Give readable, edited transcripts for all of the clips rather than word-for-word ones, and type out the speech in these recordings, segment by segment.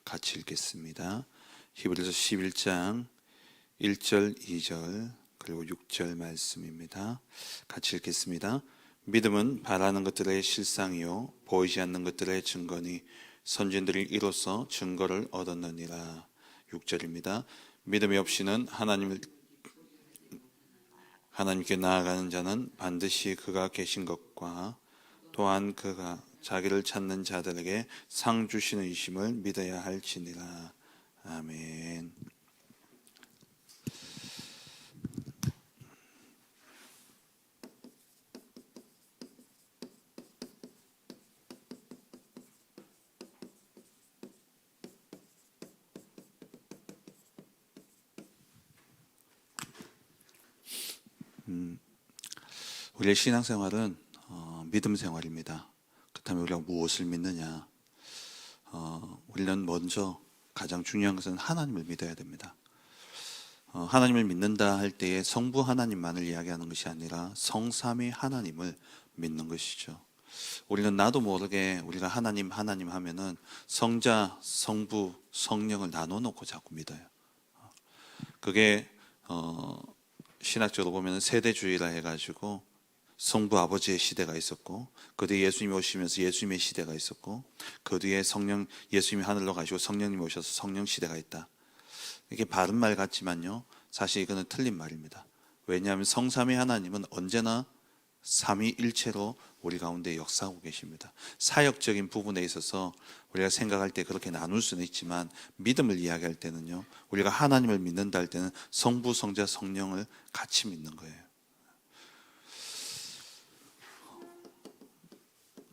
같이 읽겠습니다. 히브리서 11장 1절, 2절 그리고 6절 말씀입니다. 같이 읽겠습니다. 믿음은 바라는 것들의 실상이요 보이지 않는 것들의 증거니 선진들이 이로써 증거를 얻었느니라. 6절입니다. 믿음이 없이는 하나님께 나아가는 자는 반드시 그가 계신 것과 또한 그가 자기를 찾는 자들에게 상 주시는 이심을 믿어야 할지니라. 아멘. 우리의 신앙생활은 믿음 생활입니다. 그렇다면 우리가 무엇을 믿느냐? 우리는 먼저 가장 중요한 것은 하나님을 믿어야 됩니다. 하나님을 믿는다 할 때에 성부 하나님만을 이야기하는 것이 아니라 성삼위 하나님을 믿는 것이죠. 우리는 나도 모르게 우리가 하나님 하면은 성자, 성부, 성령을 나눠놓고 자꾸 믿어요. 그게 신학적으로 보면 세대주의라 해가지고 성부 아버지의 시대가 있었고 그 뒤에 예수님이 오시면서 예수님의 시대가 있었고 그 뒤에 성령 예수님이 하늘로 가시고 성령님이 오셔서 성령 시대가 있다. 이게 바른 말 같지만요 사실 이거는 틀린 말입니다. 왜냐하면 성삼위 하나님은 언제나 삼위일체로 우리 가운데 역사하고 계십니다. 사역적인 부분에 있어서 우리가 생각할 때 그렇게 나눌 수는 있지만 믿음을 이야기할 때는요 우리가 하나님을 믿는다 할 때는 성부, 성자, 성령을 같이 믿는 거예요.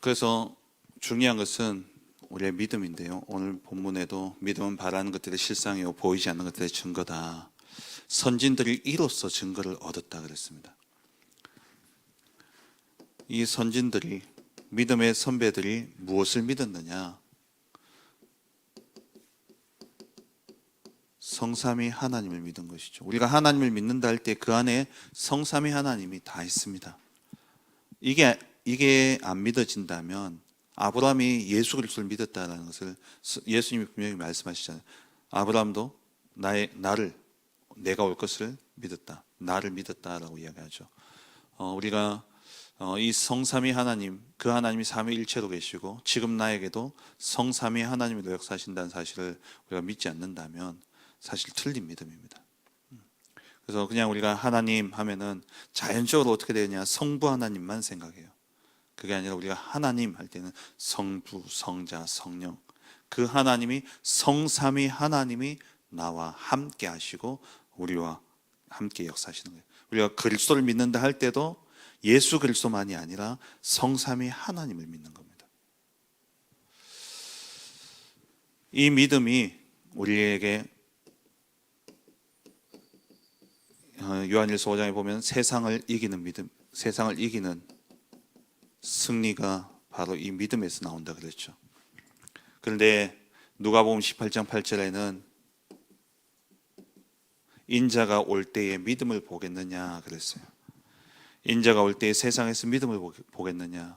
그래서 중요한 것은 우리의 믿음인데요 오늘 본문에도 믿음은 바라는 것들의 실상이요 보이지 않는 것들의 증거다. 선진들이 이로써 증거를 얻었다 그랬습니다. 이 선진들이 믿음의 선배들이 무엇을 믿었느냐? 성삼위 하나님을 믿은 것이죠. 우리가 하나님을 믿는다 할 때 그 안에 성삼위 하나님이 다 있습니다. 이게 안 믿어진다면 아브라함이 예수 그리스도를 믿었다는 것을 예수님이 분명히 말씀하시잖아요. 아브라함도 내가 올 것을 믿었다. 나를 믿었다라고 이야기하죠. 우리가 이 성삼위 하나님, 그 하나님이 삼위일체로 계시고 지금 나에게도 성삼위 하나님이 역사하신다는 사실을 우리가 믿지 않는다면 사실 틀린 믿음입니다. 그래서 그냥 우리가 하나님 하면은 자연적으로 어떻게 되느냐 성부 하나님만 생각해요. 그게 아니라 우리가 하나님 할 때는 성부, 성자, 성령 그 하나님이 성삼위 하나님이 나와 함께 하시고 우리와 함께 역사하시는 거예요. 우리가 그리스도를 믿는다 할 때도 예수 그리스도만이 아니라 성삼위 하나님을 믿는 겁니다. 이 믿음이 우리에게 요한일서 5장에 보면 세상을 이기는 믿음, 세상을 이기는 승리가 바로 이 믿음에서 나온다 그랬죠. 그런데 누가복음 18장 8절에는 인자가 올 때에 믿음을 보겠느냐 그랬어요. 인자가 올 때에 세상에서 믿음을 보겠느냐.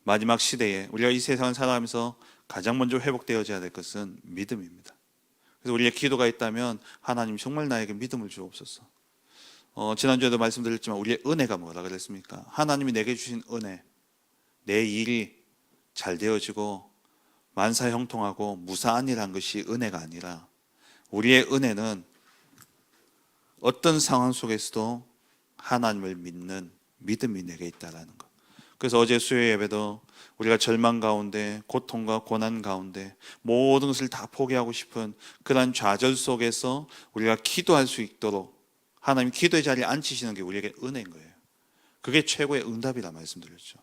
마지막 시대에 우리가 이 세상을 살아가면서 가장 먼저 회복되어져야 될 것은 믿음입니다. 그래서 우리의 기도가 있다면 하나님 정말 나에게 믿음을 주옵소서. 지난주에도 말씀드렸지만 우리의 은혜가 뭐라 그랬습니까? 하나님이 내게 주신 은혜, 내 일이 잘 되어지고 만사형통하고 무사안이란 것이 은혜가 아니라 우리의 은혜는 어떤 상황 속에서도 하나님을 믿는 믿음이 내게 있다라는 것. 그래서 어제 수요 예배도 우리가 절망 가운데 고통과 고난 가운데 모든 것을 다 포기하고 싶은 그런 좌절 속에서 우리가 기도할 수 있도록 하나님 기도의 자리에 앉히시는 게 우리에게 은혜인 거예요. 그게 최고의 응답이라 말씀드렸죠.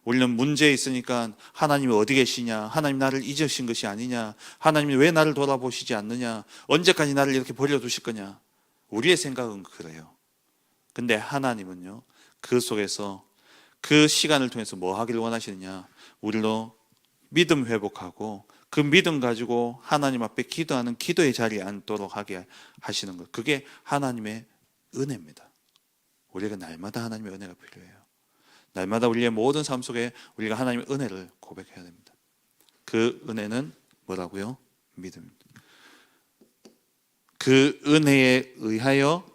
우리는 문제에 있으니까 하나님이 어디 계시냐, 하나님 나를 잊으신 것이 아니냐, 하나님이 왜 나를 돌아보시지 않느냐, 언제까지 나를 이렇게 버려두실 거냐. 우리의 생각은 그래요. 근데 하나님은요 그 속에서 그 시간을 통해서 뭐 하기를 원하시느냐, 우리로 믿음 회복하고 그 믿음 가지고 하나님 앞에 기도하는 기도의 자리에 앉도록 하게 하시는 것, 그게 하나님의 은혜입니다. 우리가 날마다 하나님의 은혜가 필요해요. 날마다 우리의 모든 삶 속에 우리가 하나님의 은혜를 고백해야 됩니다. 그 은혜는 뭐라고요? 믿음입니다. 그 은혜에 의하여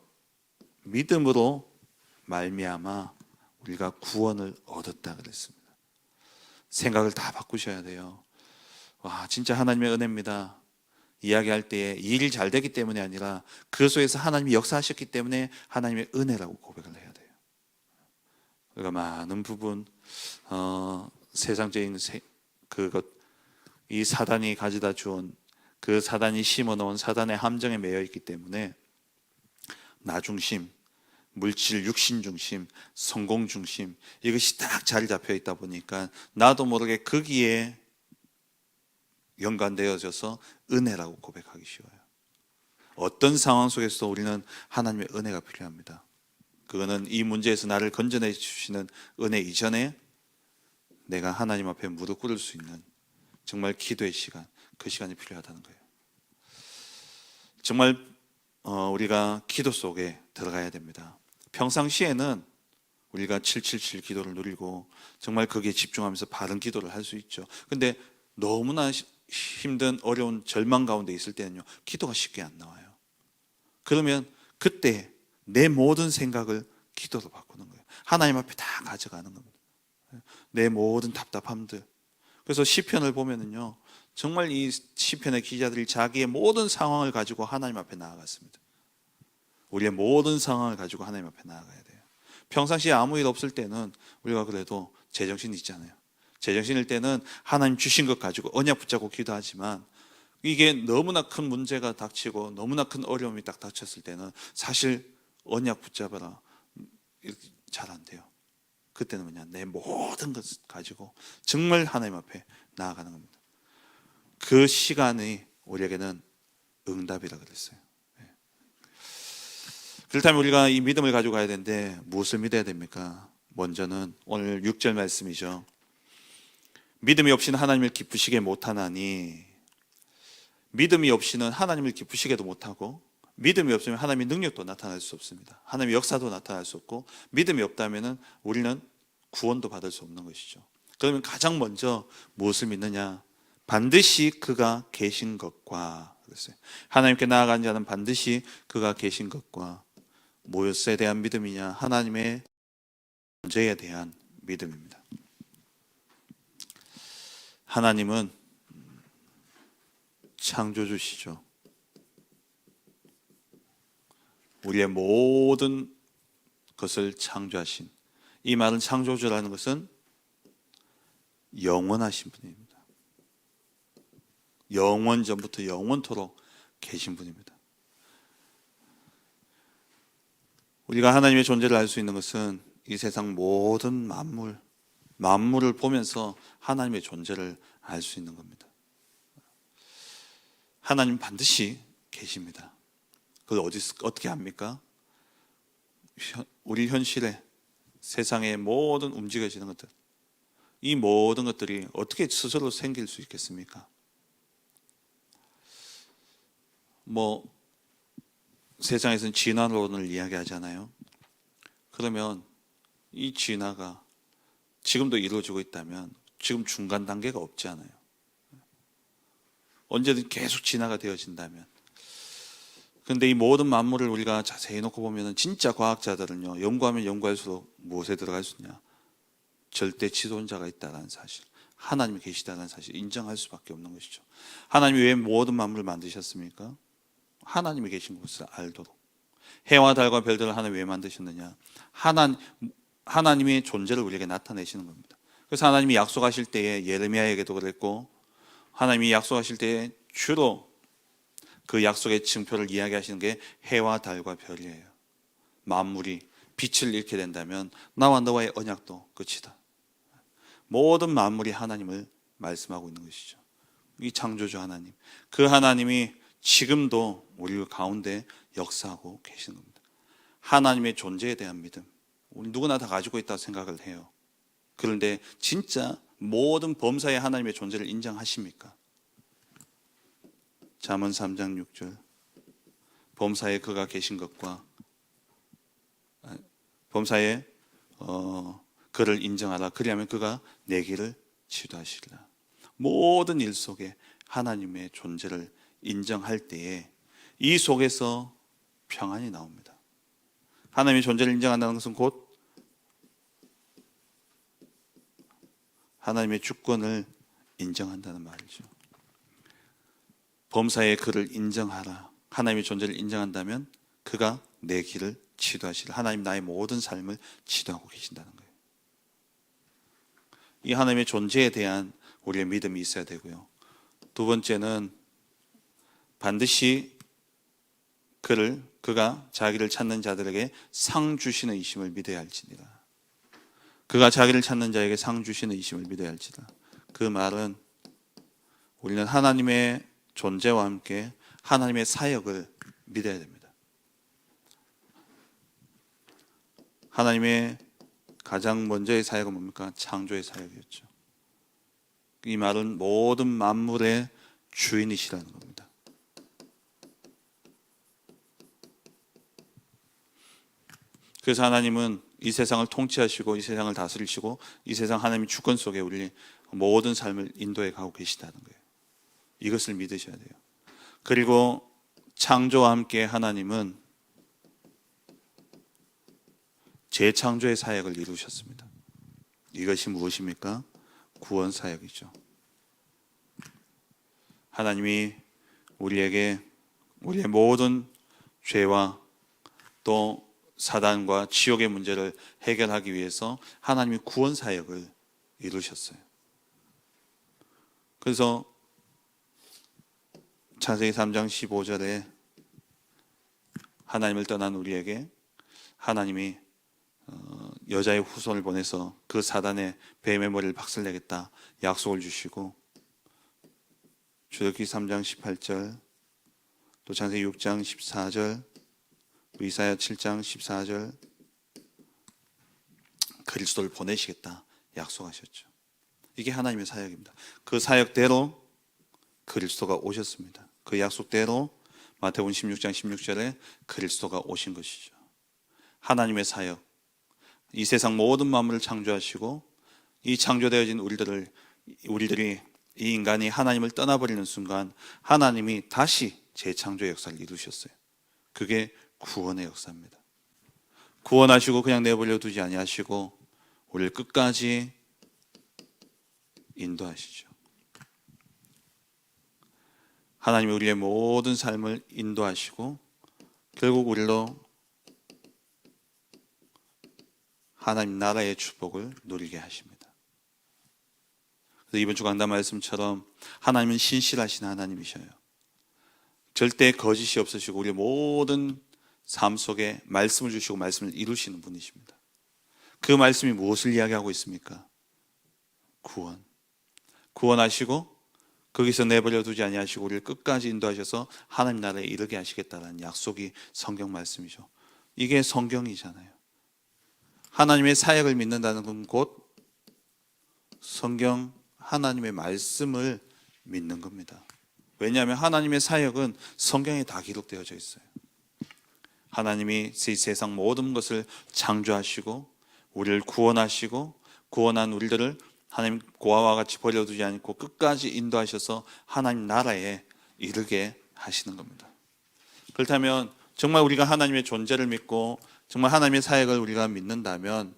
믿음으로 말미암아 우리가 구원을 얻었다 그랬습니다. 생각을 다 바꾸셔야 돼요. 와, 진짜 하나님의 은혜입니다. 이야기할 때에 일이 잘 되기 때문이 아니라 그 속에서 하나님이 역사하셨기 때문에 하나님의 은혜라고 고백을 해야 돼요. 우리가 많은 부분 세상적인 그것, 이 사단이 가져다 주온, 그 사단이 심어놓은 사단의 함정에 매여 있기 때문에 나 중심, 물질 육신 중심, 성공 중심, 이것이 딱 자리 잡혀 있다 보니까 나도 모르게 거기에 연관되어져서 은혜라고 고백하기 쉬워요. 어떤 상황 속에서도 우리는 하나님의 은혜가 필요합니다. 그거는 이 문제에서 나를 건져내 주시는 은혜 이전에 내가 하나님 앞에 무릎 꿇을 수 있는 정말 기도의 시간, 그 시간이 필요하다는 거예요. 정말 우리가 기도 속에 들어가야 됩니다. 평상시에는 우리가 777 기도를 누리고 정말 거기에 집중하면서 바른 기도를 할 수 있죠. 근데 너무나 힘든 어려운 절망 가운데 있을 때는요, 기도가 쉽게 안 나와요. 그러면 그때 내 모든 생각을 기도로 바꾸는 거예요. 하나님 앞에 다 가져가는 겁니다. 내 모든 답답함들. 그래서 시편을 보면은요, 정말 이 시편의 기자들이 자기의 모든 상황을 가지고 하나님 앞에 나아갔습니다. 우리의 모든 상황을 가지고 하나님 앞에 나아가야 돼요. 평상시에 아무 일 없을 때는 우리가 그래도 제정신 있잖아요. 제정신일 때는 하나님 주신 것 가지고 언약 붙잡고 기도하지만 이게 너무나 큰 문제가 닥치고 너무나 큰 어려움이 딱 닥쳤을 때는 사실 언약 붙잡아라 잘 안 돼요. 그때는 뭐냐, 내 모든 것을 가지고 정말 하나님 앞에 나아가는 겁니다. 그 시간이 우리에게는 응답이라 그랬어요. 그렇다면 우리가 이 믿음을 가지고 가야 되는데 무엇을 믿어야 됩니까? 먼저는 오늘 6절 말씀이죠. 믿음이 없이는 하나님을 기쁘시게 못하나니, 믿음이 없이는 하나님을 기쁘시게도 못하고 믿음이 없으면 하나님의 능력도 나타날 수 없습니다. 하나님의 역사도 나타날 수 없고 믿음이 없다면 우리는 구원도 받을 수 없는 것이죠. 그러면 가장 먼저 무엇을 믿느냐? 반드시 그가 계신 것과 그랬어요. 하나님께 나아간 자는 반드시 그가 계신 것과 무엇에 대한 믿음이냐? 하나님의 존재에 대한 믿음입니다. 하나님은 창조주시죠. 우리의 모든 것을 창조하신, 이 말은 창조주라는 것은 영원하신 분입니다. 영원 전부터 영원토록 계신 분입니다. 우리가 하나님의 존재를 알 수 있는 것은 이 세상 모든 만물을 보면서 하나님의 존재를 알 수 있는 겁니다. 하나님 반드시 계십니다. 그걸 어떻게 압니까? 우리 현실에 세상의 모든 움직여지는 것들, 이 모든 것들이 어떻게 스스로 생길 수 있겠습니까? 세상에서는 진화론을 이야기하잖아요. 그러면 이 진화가 지금도 이루어지고 있다면 지금 중간 단계가 없지 않아요. 언제든 계속 진화가 되어진다면. 그런데 이 모든 만물을 우리가 자세히 놓고 보면 진짜 과학자들은요, 연구하면 연구할수록 무엇에 들어갈 수 있냐? 절대 지존자가 있다는 사실, 하나님이 계시다는 사실 인정할 수밖에 없는 것이죠. 하나님이 왜 모든 만물을 만드셨습니까? 하나님이 계신 것을 알도록. 해와 달과 별들을 하나님이 왜 만드셨느냐? 하나님의 존재를 우리에게 나타내시는 겁니다. 그래서 하나님이 약속하실 때에 예레미야에게도 그랬고, 하나님이 약속하실 때에 주로 그 약속의 증표를 이야기하시는 게 해와 달과 별이에요. 만물이 빛을 잃게 된다면 나와 너와의 언약도 끝이다. 모든 만물이 하나님을 말씀하고 있는 것이죠. 이 창조주 하나님, 그 하나님이 지금도 우리 가운데 역사하고 계시는 겁니다. 하나님의 존재에 대한 믿음, 우리 누구나 다 가지고 있다고 생각을 해요. 그런데 진짜 모든 범사에 하나님의 존재를 인정하십니까? 잠언 3장 6절, 범사에 그가 계신 것과 범사에 그를 인정하라. 그리하면 그가 내 길을 지도하시리라. 모든 일 속에 하나님의 존재를 인정할 때에 이 속에서 평안이 나옵니다. 하나님의 존재를 인정한다는 것은 곧 하나님의 주권을 인정한다는 말이죠. 범사의 그를 인정하라. 하나님의 존재를 인정한다면 그가 내 길을 지도하시라. 하나님 나의 모든 삶을 지도하고 계신다는 거예요. 이 하나님의 존재에 대한 우리의 믿음이 있어야 되고요. 두 번째는 반드시 그가 자기를 찾는 자들에게 상 주시는 이심을 믿어야 할지니라. 그가 자기를 찾는 자에게 상 주시는 이심을 믿어야 할지라. 그 말은 우리는 하나님의 존재와 함께 하나님의 사역을 믿어야 됩니다. 하나님의 가장 먼저의 사역은 뭡니까? 창조의 사역이었죠. 이 말은 모든 만물의 주인이시라는 겁니다. 그래서 하나님은 이 세상을 통치하시고 이 세상을 다스리시고 이 세상 하나님의 주권 속에 우리 모든 삶을 인도해 가고 계시다는 거예요. 이것을 믿으셔야 돼요. 그리고 창조와 함께 하나님은 재창조의 사역을 이루셨습니다. 이것이 무엇입니까? 구원 사역이죠. 하나님이 우리에게 우리의 모든 죄와 또 사단과 지옥의 문제를 해결하기 위해서 하나님이 구원 사역을 이루셨어요. 그래서 창세기 3장 15절에 하나님을 떠난 우리에게 하나님이 여자의 후손을 보내서 그 사단의 뱀의 머리를 박살내겠다 약속을 주시고, 출애굽기 3장 18절, 또 창세기 6장 14절, 이사야 7장 14절 그리스도를 보내시겠다 약속하셨죠. 이게 하나님의 사역입니다. 그 사역대로 그리스도가 오셨습니다. 그 약속대로 마태복음 16장 16절에 그리스도가 오신 것이죠. 하나님의 사역, 이 세상 모든 만물을 창조하시고 이 창조되어진 우리들이 이 인간이 하나님을 떠나버리는 순간 하나님이 다시 재창조의 역사를 이루셨어요. 그게 구원의 역사입니다. 구원하시고 그냥 내버려 두지 아니하시고 우리를 끝까지 인도하시죠. 하나님이 우리의 모든 삶을 인도하시고 결국 우리로 하나님 나라의 축복을 누리게 하십니다. 그래서 이번 주 강단 말씀처럼 하나님은 신실하신 하나님이셔요. 절대 거짓이 없으시고 우리의 모든 삶 속에 말씀을 주시고 말씀을 이루시는 분이십니다. 그 말씀이 무엇을 이야기하고 있습니까? 구원하시고 거기서 내버려 두지 아니하시고 우리를 끝까지 인도하셔서 하나님 나라에 이르게 하시겠다는 약속이 성경 말씀이죠. 이게 성경이잖아요. 하나님의 사역을 믿는다는 건 곧 성경 하나님의 말씀을 믿는 겁니다. 왜냐하면 하나님의 사역은 성경에 다 기록되어져 있어요. 하나님이 이 세상 모든 것을 창조하시고 우리를 구원하시고 구원한 우리들을 하나님 고아와 같이 버려두지 않고 끝까지 인도하셔서 하나님 나라에 이르게 하시는 겁니다. 그렇다면 정말 우리가 하나님의 존재를 믿고 정말 하나님의 사역을 우리가 믿는다면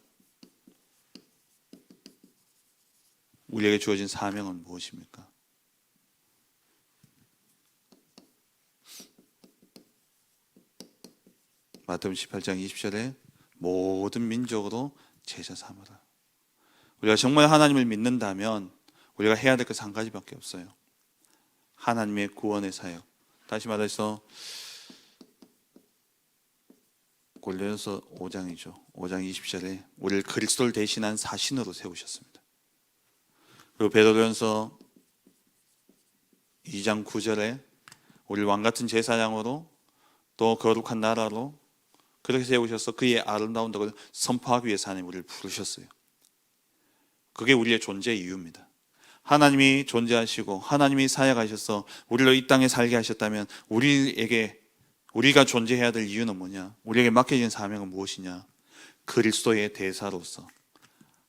우리에게 주어진 사명은 무엇입니까? 마태복음 18장 20절에 모든 민족으로 제자 삼으라. 우리가 정말 하나님을 믿는다면 우리가 해야 될 것은 한 가지밖에 없어요. 하나님의 구원의 사역. 다시 말해서 골로새서 5장이죠. 5장 20절에 우리를 그리스도를 대신한 사신으로 세우셨습니다. 그리고 베드로전서 2장 9절에 우리를 왕같은 제사장으로 또 거룩한 나라로 그렇게 세우셔서 그의 아름다운 덕을 선포하기 위해서 하나님 우리를 부르셨어요. 그게 우리의 존재 이유입니다. 하나님이 존재하시고 하나님이 사역하셔서 우리를 이 땅에 살게 하셨다면 우리가 존재해야 될 이유는 뭐냐? 우리에게 맡겨진 사명은 무엇이냐? 그리스도의 대사로서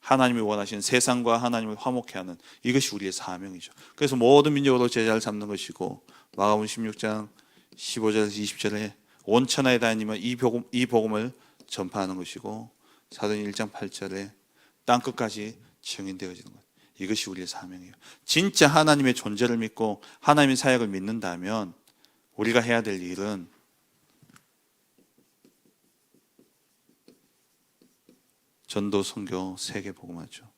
하나님이 원하시는 세상과 하나님을 화목케 하는 이것이 우리의 사명이죠. 그래서 모든 민족으로 제자를 삼는 것이고 마가복음 16장 15절에서 20절에 온 천하에 다니며 이 복음을 전파하는 것이고 사도행 1장 8절에 땅 끝까지 증인되어지는 것. 이것이 우리의 사명이에요. 진짜 하나님의 존재를 믿고 하나님의 사역을 믿는다면 우리가 해야 될 일은 전도, 선교, 세계 복음화죠.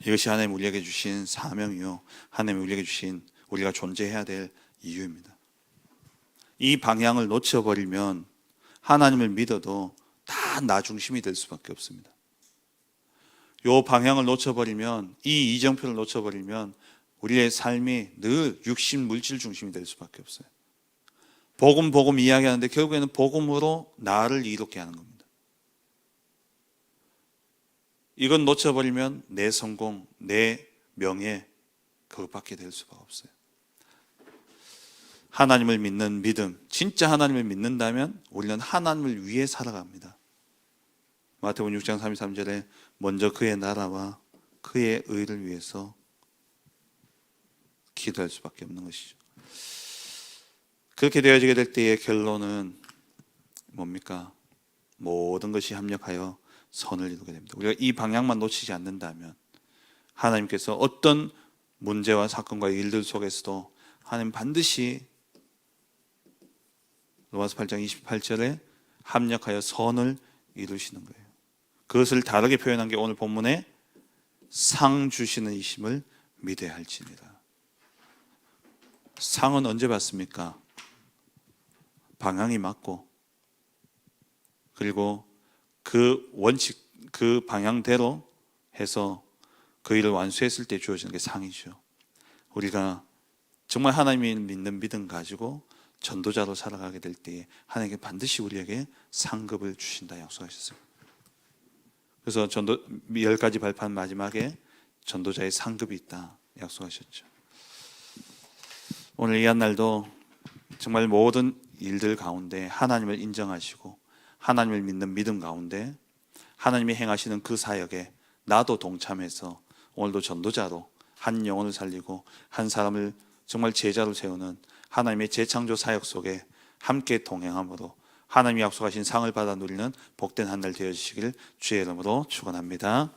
이것이 하나님 우리에게 주신 사명이요, 하나님 우리에게 주신 우리가 존재해야 될 이유입니다. 이 방향을 놓쳐버리면 하나님을 믿어도 다 나 중심이 될 수밖에 없습니다. 이 방향을 놓쳐버리면, 이 이정표를 놓쳐버리면 우리의 삶이 늘 육신 물질 중심이 될 수밖에 없어요. 복음 이야기하는데 결국에는 복음으로 나를 이롭게 하는 겁니다. 이건 놓쳐버리면 내 성공, 내 명예, 그것밖에 될 수가 없어요. 하나님을 믿는 믿음, 진짜 하나님을 믿는다면 우리는 하나님을 위해 살아갑니다. 마태복음 6장 33절에 먼저 그의 나라와 그의 의를 위해서 기도할 수밖에 없는 것이죠. 그렇게 되어지게 될 때의 결론은 뭡니까? 모든 것이 합력하여 선을 이루게 됩니다. 우리가 이 방향만 놓치지 않는다면 하나님께서 어떤 문제와 사건과 일들 속에서도 하나님 반드시 로마서 8장 28절에 합력하여 선을 이루시는 거예요. 그것을 다르게 표현한 게 오늘 본문에 상 주시는 이심을 믿어야 할지니라. 상은 언제 받습니까? 방향이 맞고 그리고 그 원칙, 그 방향대로 해서 그 일을 완수했을 때 주어지는 게 상이죠. 우리가 정말 하나님을 믿는 믿음 가지고 전도자로 살아가게 될 때에 하나님께 반드시 우리에게 상급을 주신다 약속하셨어요. 그래서 전도 10가지 발판 마지막에 전도자의 상급이 있다 약속하셨죠. 오늘 이 한 날도 정말 모든 일들 가운데 하나님을 인정하시고 하나님을 믿는 믿음 가운데 하나님이 행하시는 그 사역에 나도 동참해서 오늘도 전도자로 한 영혼을 살리고 한 사람을 정말 제자로 세우는 하나님의 재창조 사역 속에 함께 동행함으로 하나님이 약속하신 상을 받아 누리는 복된 한 날 되어주시길 주의 이름으로 축원합니다.